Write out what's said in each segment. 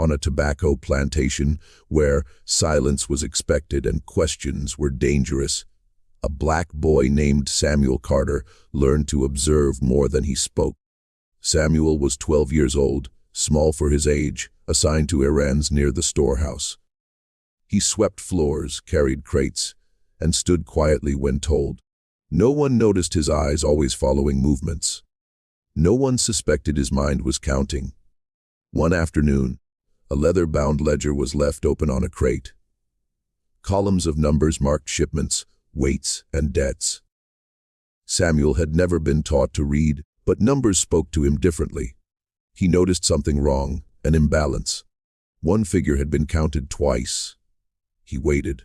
on a tobacco plantation where silence was expected and questions were dangerous, a black boy named Samuel Carter learned to observe more than he spoke. Samuel was 12 years old, small for his age, assigned to errands near the storehouse. He swept floors, carried crates, and stood quietly when told. No one noticed his eyes always following movements. No one suspected his mind was counting. One afternoon, a leather-bound ledger was left open on a crate. Columns of numbers marked shipments, weights, and debts. Samuel had never been taught to read, but numbers spoke to him differently. He noticed something wrong, an imbalance. One figure had been counted twice. He waited.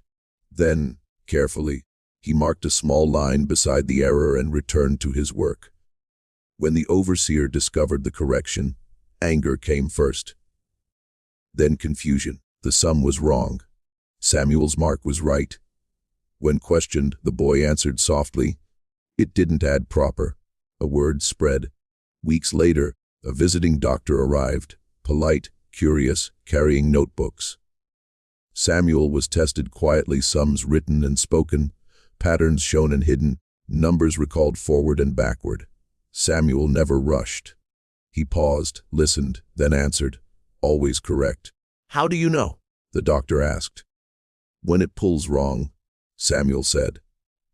Then, carefully, he marked a small line beside the error and returned to his work. When the overseer discovered the correction, anger came first. Then confusion. The sum was wrong. Samuel's mark was right. When questioned, the boy answered softly, "It didn't add proper." A word spread. Weeks later, a visiting doctor arrived, polite, curious, carrying notebooks. Samuel was tested quietly, sums written and spoken, patterns shown and hidden, numbers recalled forward and backward. Samuel never rushed. He paused, listened, then answered, always correct. "How do you know?" the doctor asked. "When it pulls wrong," Samuel said.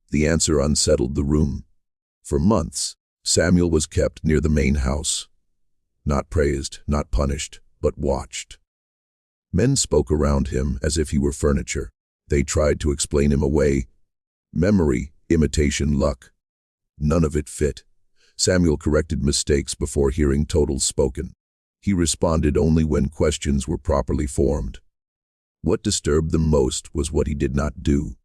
The answer unsettled the room. For months, Samuel was kept near the main house. Not praised, not punished, but watched. Men spoke around him as if he were furniture. They tried to explain him away. Memory, imitation, luck. None of it fit. Samuel corrected mistakes before hearing totals spoken. He responded only when questions were properly formed. What disturbed them most was what he did not do.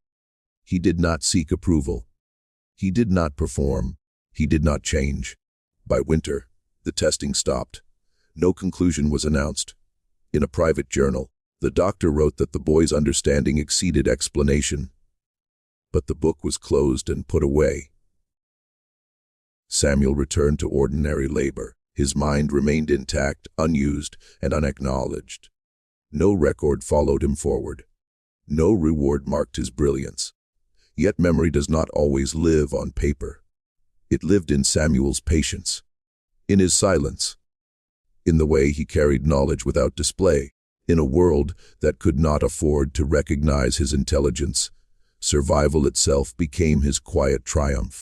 He did not seek approval. He did not perform. He did not change. By winter, the testing stopped. No conclusion was announced. In a private journal, the doctor wrote that the boy's understanding exceeded explanation. But the book was closed and put away. Samuel returned to ordinary labor. His mind remained intact, unused, and unacknowledged. No record followed him forward. No reward marked his brilliance. Yet memory does not always live on paper. It lived in Samuel's patience, in his silence, in the way he carried knowledge without display. In a world that could not afford to recognize his intelligence, survival itself became his quiet triumph.